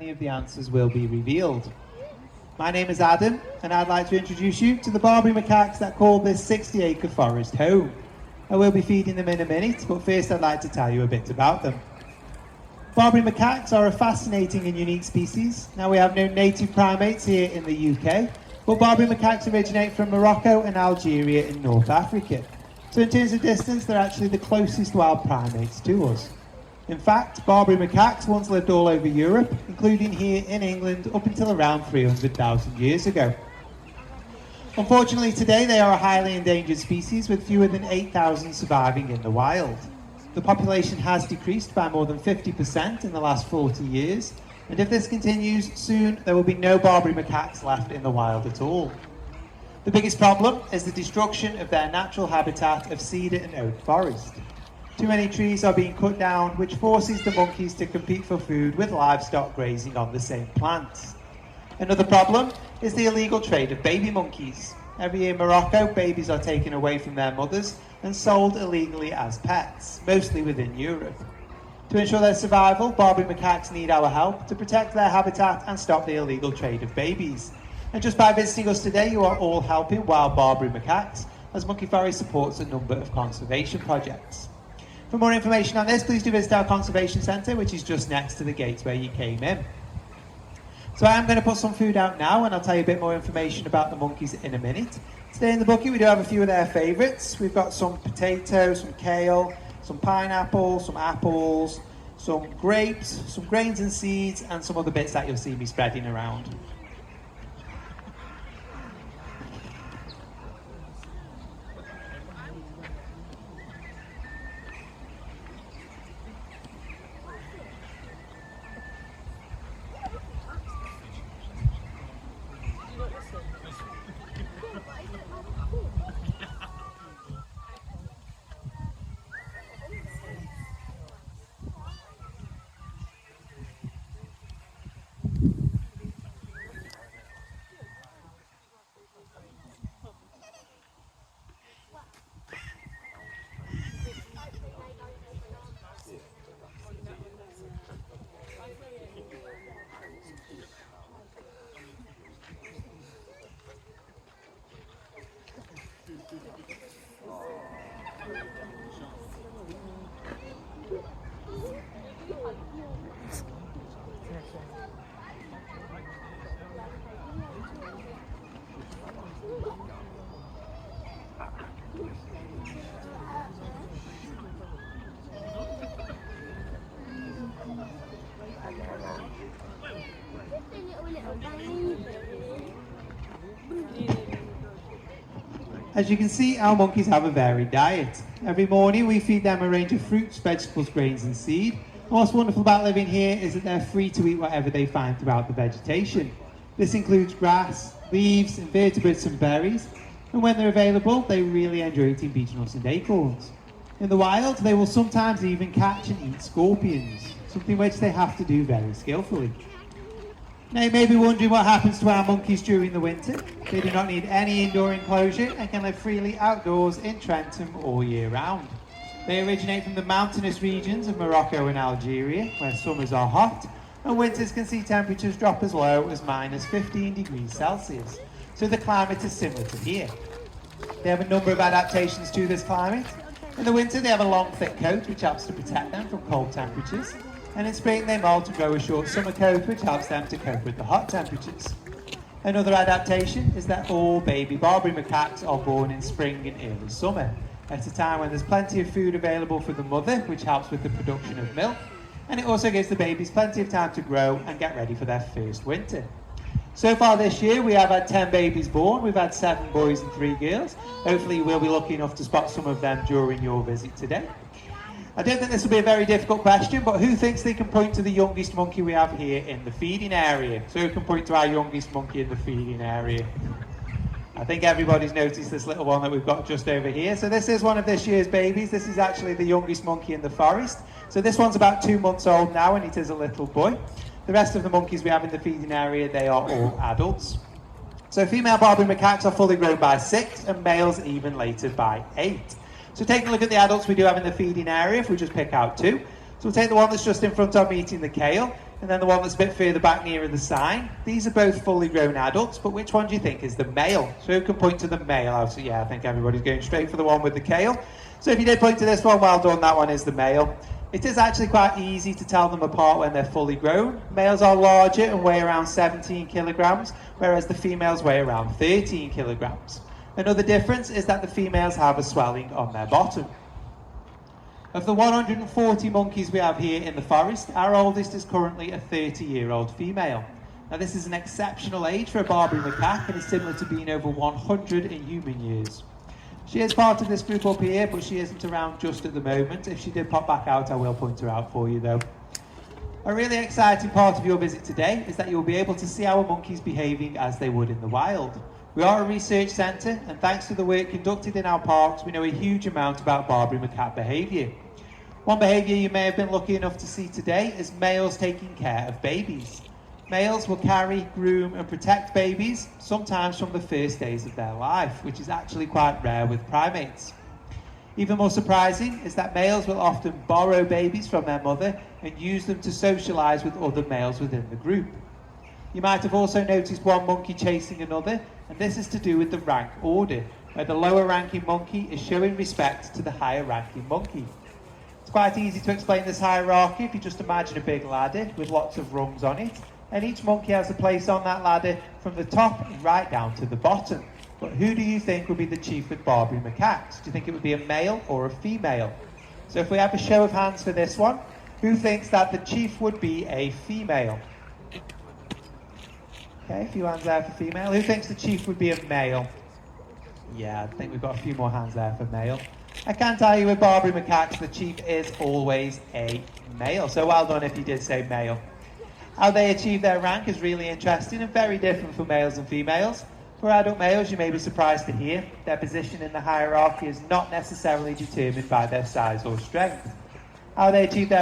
Many of the answers will be revealed. My name is Adam, and I'd like to introduce you to the Barbary macaques that call this 60-acre forest home. I will be feeding them in a minute, but first I'd like to tell you a bit about them. Barbary macaques are a fascinating and unique species. Now, we have no native primates here in the UK, but Barbary macaques originate from Morocco and Algeria in North Africa. So in terms of distance, they're actually the closest wild primates to us. In fact, Barbary macaques once lived all over Europe, including here in England up until around 300,000 years ago. Unfortunately, today they are a highly endangered species with fewer than 8,000 surviving in the wild. The population has decreased by more than 50% in the last 40 years, and if this continues, soon there will be no Barbary macaques left in the wild at all. The biggest problem is the destruction of their natural habitat of cedar and oak forest. Too many trees are being cut down, which forces the monkeys to compete for food with livestock grazing on the same plants. Another problem is the illegal trade of baby monkeys. Every year in Morocco, babies are taken away from their mothers and sold illegally as pets, mostly within Europe. To ensure their survival, Barbary macaques need our help to protect their habitat and stop the illegal trade of babies. And just by visiting us today, you are all helping wild Barbary macaques, as Monkey Forest supports a number of conservation projects. For more information on this, please do visit our conservation centre, which is just next to the gates where you came in. So I am going to put some food out now, and I'll tell you a bit more information about the monkeys in a minute. Today in the bucket we do have a few of their favourites. We've got some potatoes, some kale, some pineapple, some apples, some grapes, some grains and seeds, and some other bits that you'll see me spreading around. As you can see, our monkeys have a varied diet. Every morning we feed them a range of fruits, vegetables, grains and seed. And what's wonderful about living here is that they're free to eat whatever they find throughout the vegetation. This includes grass, leaves, invertebrates and berries. And when they're available, they really enjoy eating beech nuts and acorns. In the wild, they will sometimes even catch and eat scorpions, something which they have to do very skillfully. Now you may be wondering what happens to our monkeys during the winter. They do not need any indoor enclosure and can live freely outdoors in Trentham all year round. They originate from the mountainous regions of Morocco and Algeria, where summers are hot, and winters can see temperatures drop as low as minus 15 degrees Celsius. So the climate is similar to here. They have a number of adaptations to this climate. In the winter they have a long thick coat which helps to protect them from cold temperatures. And in spring they molt to grow a short summer coat which helps them to cope with the hot temperatures. Another adaptation is that all baby Barbary macaques are born in spring and early summer, at a time when there's plenty of food available for the mother, which helps with the production of milk, and it also gives the babies plenty of time to grow and get ready for their first winter. So far this year we have had 10 babies born. We've had 7 boys and 3 girls. Hopefully we'll be lucky enough to spot some of them during your visit today. I don't think this will be a very difficult question, but who thinks they can point to the youngest monkey we have here in the feeding area? So who can point to our youngest monkey in the feeding area? I think everybody's noticed this little one that we've got just over here. So this is one of this year's babies. This is actually the youngest monkey in the forest. So this one's about 2 months old now, and it is a little boy. The rest of the monkeys we have in the feeding area, they are all adults. So female Barbary macaques are fully grown by 6 and males even later by 8. So taking a look at the adults we do have in the feeding area, if we just pick out 2. So we'll take the one that's just in front of me eating the kale. And then the one that's a bit further back nearer the sign. These are both fully grown adults, but which one do you think is the male? So who can point to the male? Yeah, I think everybody's going straight for the one with the tail. So if you did point to this one, well done, that one is the male. It is actually quite easy to tell them apart when they're fully grown. Males are larger and weigh around 17 kilograms, whereas the females weigh around 13 kilograms. Another difference is that the females have a swelling on their bottom. Of the 140 monkeys we have here in the forest, our oldest is currently a 30-year-old female. Now this is an exceptional age for a Barbary macaque and is similar to being over 100 in human years. She is part of this group up here, but she isn't around just at the moment. If she did pop back out, I will point her out for you though. A really exciting part of your visit today is that you'll be able to see our monkeys behaving as they would in the wild. We are a research centre, and thanks to the work conducted in our parks, we know a huge amount about Barbary macaque behaviour. One behaviour you may have been lucky enough to see today is males taking care of babies. Males will carry, groom and protect babies, sometimes from the first days of their life, which is actually quite rare with primates. Even more surprising is that males will often borrow babies from their mother and use them to socialise with other males within the group. You might have also noticed one monkey chasing another, and this is to do with the rank order, where the lower ranking monkey is showing respect to the higher ranking monkey. It's quite easy to explain this hierarchy if you just imagine a big ladder with lots of rungs on it, and each monkey has a place on that ladder from the top right down to the bottom. But who do you think would be the chief with Barbary macaques? Do you think it would be a male or a female? So if we have a show of hands for this one, who thinks that the chief would be a female? Okay, a few hands there for female. Who thinks the chief would be a male? Yeah, I think we've got a few more hands there for male. I can tell you with Barbary macaques, the chief is always a male. So well done if you did say male. How they achieve their rank is really interesting and very different for males and females. For adult males, you may be surprised to hear their position in the hierarchy is not necessarily determined by their size or strength. How they achieve their